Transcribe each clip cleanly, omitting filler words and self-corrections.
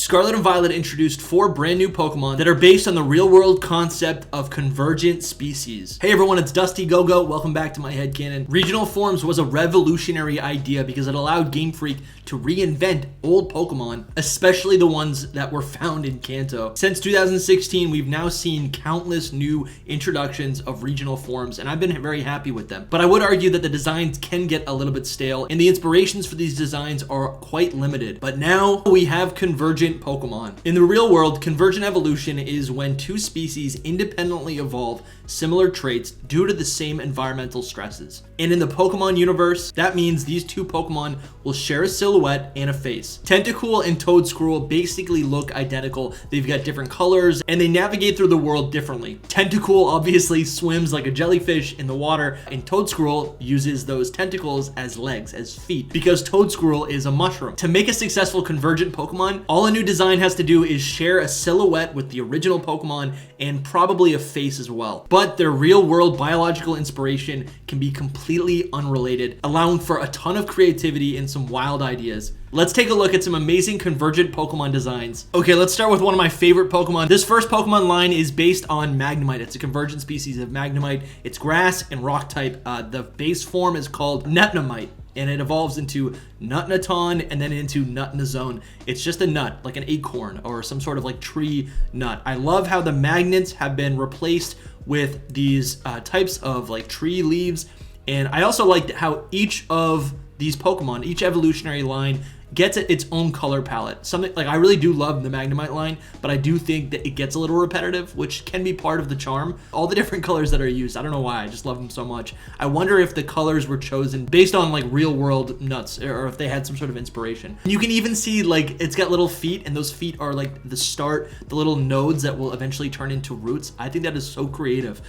Scarlet and Violet introduced 4 brand new Pokemon that are based on the real-world concept of convergent species. Hey everyone, it's Dusty Go-Go. Welcome back to my headcanon. Regional forms was a revolutionary idea because it allowed Game Freak to reinvent old Pokemon, especially the ones that were found in Kanto. Since 2016, we've now seen countless new introductions of regional forms, and I've been very happy with them. But I would argue that the designs can get a little bit stale, and the inspirations for these designs are quite limited. But now we have convergent Pokemon. In the real world, convergent evolution is when 2 species independently evolve similar traits due to the same environmental stresses. And in the Pokemon universe, that means these 2 Pokemon will share a silhouette and a face. Tentacool and Toedscruel basically look identical. They've got different colors and they navigate through the world differently. Tentacool obviously swims like a jellyfish in the water, and Toedscruel uses those tentacles as legs, as feet, because Toedscruel is a mushroom. To make a successful convergent Pokemon, all a new design has to do is share a silhouette with the original Pokemon and probably a face as well. But their real-world biological inspiration can be completely unrelated, allowing for a ton of creativity and some wild ideas. Let's take a look at some amazing convergent Pokemon designs. Okay, let's start with one of my favorite Pokemon. This first Pokemon line is based on Magnemite. It's a convergent species of Magnemite. It's grass and rock type. The base form is called Netnamite, and it evolves into Nutnaton and then into Nutnazone. It's just a nut, like an acorn or some sort of like tree nut. I love how the magnets have been replaced with these types of like tree leaves. And I also like how each of these Pokemon, each evolutionary line, gets its own color palette. Something like I really do love the Magnemite line, but I do think that it gets a little repetitive, which can be part of the charm. All the different colors that are used, I don't know why, I just love them so much. I wonder if the colors were chosen based on like real world nuts, or if they had some sort of inspiration. You can even see like it's got little feet, and those feet are like the little nodes that will eventually turn into roots. I think that is so creative.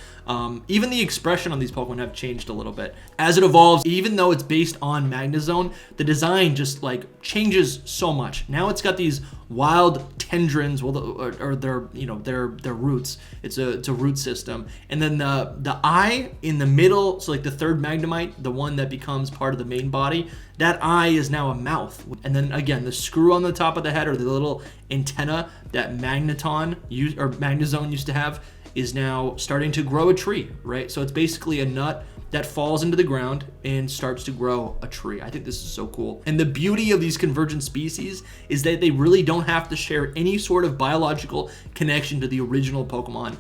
Even the expression on these Pokemon have changed a little bit. As it evolves, even though it's based on Magnezone, the design just like changes so much. Now it's got these wild tendrils, or their roots. It's a root system, and then the eye in the middle, so like the third Magnemite, the one that becomes part of the main body, that eye is now a mouth. And then again, the screw on the top of the head, or the little antenna that Magnezone used to have, is now starting to grow a tree, right? So it's basically a nut that falls into the ground and starts to grow a tree. I think this is so cool. And the beauty of these convergent species is that they really don't have to share any sort of biological connection to the original Pokemon.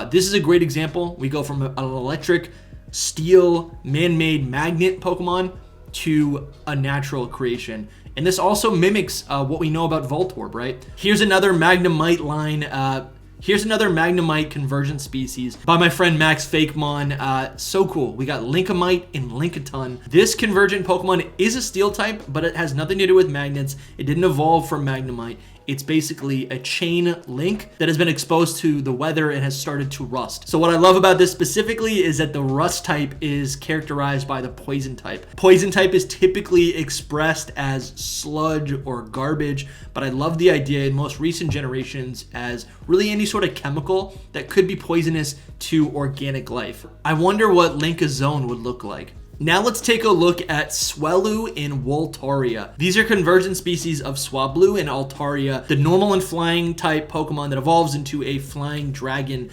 This is a great example. We go from an electric, steel, man-made magnet Pokemon to a natural creation. And this also mimics what we know about Voltorb, right? Here's another Magnemite line. Here's another Magnemite convergent species by my friend Max Fakemon. So cool. We got Lincolnite and Lincolnton. This convergent Pokemon is a steel type, but it has nothing to do with magnets. It didn't evolve from Magnemite. It's basically a chain link that has been exposed to the weather and has started to rust. So what I love about this specifically is that the rust type is characterized by the poison type. Poison type is typically expressed as sludge or garbage, but I love the idea in most recent generations as really any sort of chemical that could be poisonous to organic life. I wonder what Linkazone would look like. Now let's take a look at Suelu and Voltaria. These are convergent species of Swablu and Altaria, the normal and flying type Pokemon that evolves into a flying dragon,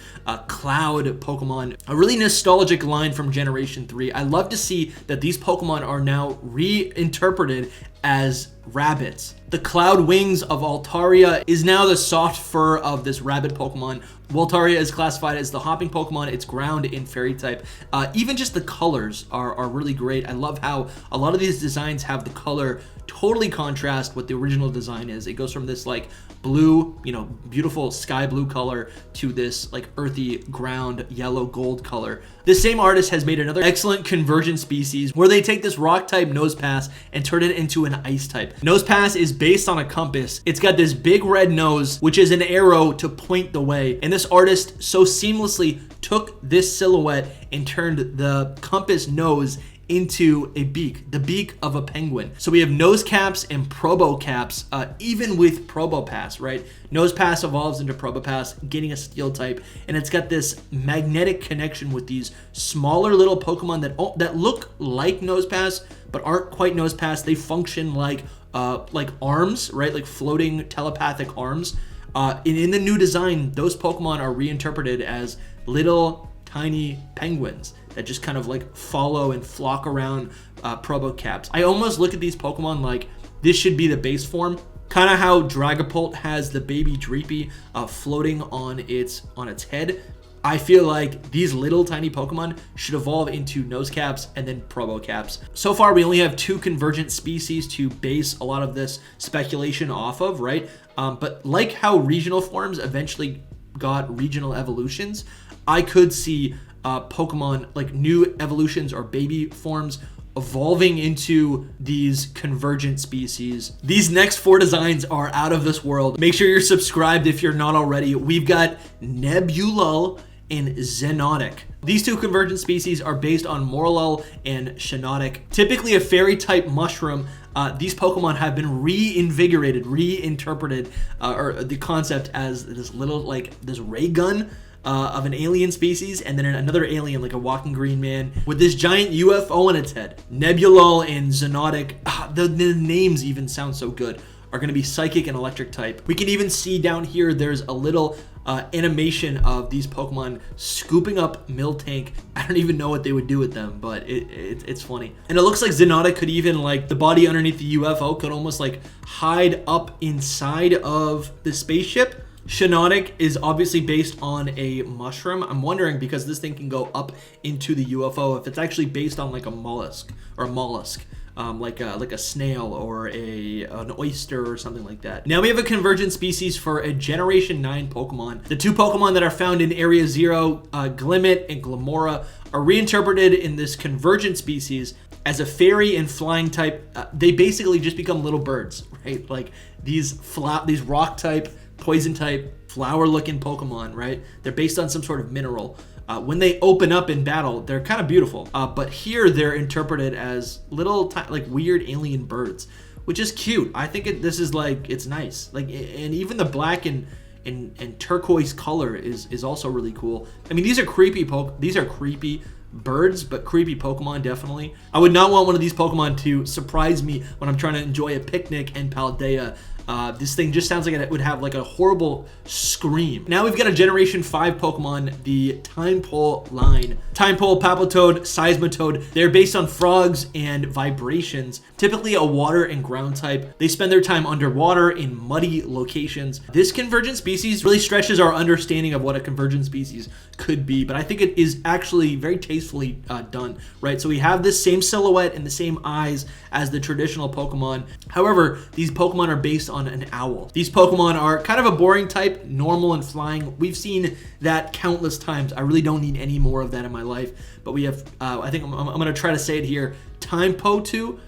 cloud Pokemon. A really nostalgic line from Generation 3. I love to see that these Pokemon are now reinterpreted as rabbits. The cloud wings of Altaria is now the soft fur of this rabbit Pokemon. Voltaria is classified as the hopping Pokemon. It's ground in fairy type. Even just the colors are really great. I love how a lot of these designs have the color totally contrast what the original design is. It goes from this like blue, beautiful sky blue color to this like earthy ground yellow gold color. This same artist has made another excellent convergent species where they take this rock type Nosepass and turn it into an ice type. Nosepass is based on a compass. It's got this big red nose, which is an arrow to point the way. And this artist so seamlessly took this silhouette and turned the compass nose into a beak, the beak of a penguin. So we have nose caps and Probocaps, even with Probopass, right? Nosepass evolves into Probopass, getting a steel type, and it's got this magnetic connection with these smaller little Pokemon that look like Nosepass, but aren't quite Nosepass. They function like like arms, right? Like floating telepathic arms. In the new design, those Pokemon are reinterpreted as little tiny penguins that just kind of like follow and flock around Probocaps. I almost look at these Pokemon like this should be the base form, kind of how Dragapult has the baby Dreepy floating on its head. I feel like these little tiny Pokemon should evolve into Nosecaps and then Probocaps. So far, we only have 2 convergent species to base a lot of this speculation off of, right? But like how regional forms eventually got regional evolutions, I could see Pokemon, like new evolutions or baby forms, evolving into these convergent species. These next 4 designs are out of this world. Make sure you're subscribed if you're not already. We've got Nebula and Zenotic. These 2 convergent species are based on Morlul and Zenotic. Typically a fairy type mushroom, these Pokemon have been reinvigorated, reinterpreted, or the concept as this little, like this ray gun of an alien species, and then another alien like a walking green man with this giant UFO on its head. Nebula and Zenotic, the names even sound so good, are going to be psychic and electric type. We can even see down here there's a little animation of these Pokemon scooping up Miltank. I don't even know what they would do with them, but it's funny. And it looks like Zenotic could even, like, the body underneath the UFO could almost like hide up inside of the spaceship. Zenotic is obviously based on a mushroom. I'm wondering, because this thing can go up into the UFO, if it's actually based on like a mollusk or a mollusk. Like a snail or an oyster or something like that. Now we have a convergent species for a Generation 9 Pokemon. The 2 Pokemon that are found in Area 0, Glimit and Glamora, are reinterpreted in this convergent species as a fairy and flying type. They basically just become little birds, right? Like these rock type, poison type, flower looking Pokemon, right? They're based on some sort of mineral. When they open up in battle, they're kind of beautiful. But here they're interpreted as little, like weird alien birds, which is cute. I think this is like, it's nice. Like, and even the black and turquoise color is also really cool. I mean, these are creepy birds, but creepy Pokemon definitely. I would not want one of these Pokemon to surprise me when I'm trying to enjoy a picnic in Paldea. This thing just sounds like it would have like a horrible scream. Now we've got a Generation 5 Pokemon, the Poleline. Timepole, Papatoad, Seismitoad. They're based on frogs and vibrations, typically a water and ground type. They spend their time underwater in muddy locations. This convergent species really stretches our understanding of what a convergent species could be, but I think it is actually very tastefully done, right? So we have this same silhouette and the same eyes as the traditional Pokemon. However, these Pokemon are based on an owl. These Pokemon are kind of a boring type, normal and flying. We've seen that countless times. I really don't need any more of that in my life, but we have, I think I'm going to try to say it here, Palpatu,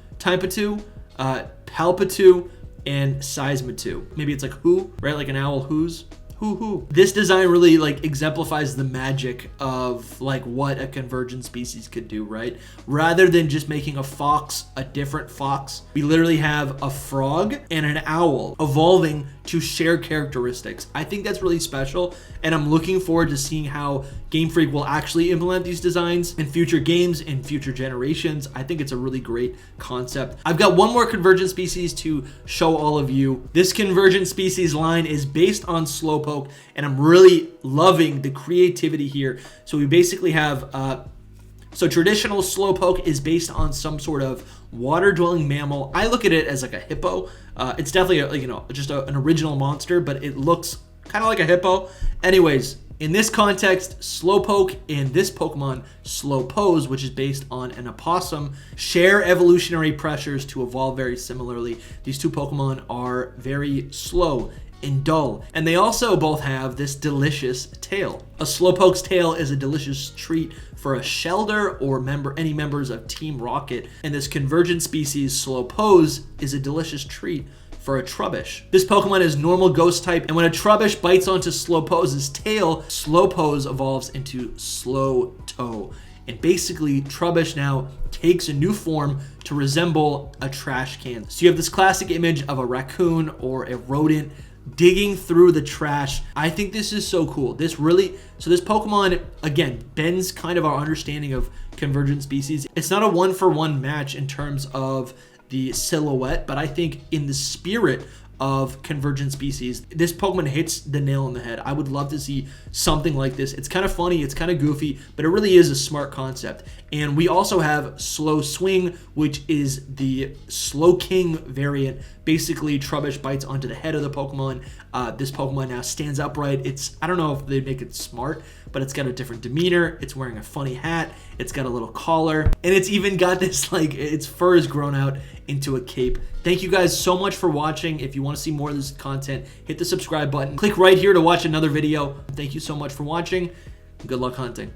and Seismitoad. Maybe it's like who, right? Like an owl who's. Hoo. This design really like exemplifies the magic of like what a convergent species could do, right? Rather than just making a fox a different fox, we literally have a frog and an owl evolving to share characteristics. I think that's really special, and I'm looking forward to seeing how Game Freak will actually implement these designs in future games, in future generations. I think it's a really great concept. I've got one more convergent species to show all of you. This convergent species line is based on Slowpoke, and I'm really loving the creativity here. So we basically have so traditional Slowpoke is based on some sort of water-dwelling mammal. I look at it as like a hippo. It's definitely just an original monster, but it looks kind of like a hippo. Anyways, in this context, Slowpoke and this Pokemon, Slowpose, which is based on an opossum, share evolutionary pressures to evolve very similarly. These 2 Pokemon are very slow and dull, and they also both have this delicious tail. A Slowpoke's tail is a delicious treat for a Shelder or any members of Team Rocket, and this convergent species Slowpose is a delicious treat for a Trubbish. This Pokemon is normal ghost type, and when a Trubbish bites onto Slowpose's tail, Slowpose evolves into Slowtoe. And basically, Trubbish now takes a new form to resemble a trash can. So you have this classic image of a raccoon or a rodent digging through the trash. I think this is so cool. This Pokemon, again, bends kind of our understanding of convergent species. It's not a 1-for-1 match in terms of the silhouette, but I think in the spirit of Convergent species, this Pokemon hits the nail on the head. I would love to see something like this. It's kind of funny, it's kind of goofy, but it really is a smart concept. And we also have Slow Swing, which is the Slowking variant. Basically, Trubbish bites onto the head of the Pokemon. This Pokemon now stands upright. I don't know if they make it smart, but it's got a different demeanor. It's wearing a funny hat. It's got a little collar, and it's even got this, like, its fur is grown out into a cape. Thank you guys so much for watching. If you want to see more of this content, hit the subscribe button. Click right here to watch another video. Thank you so much for watching. Good luck hunting.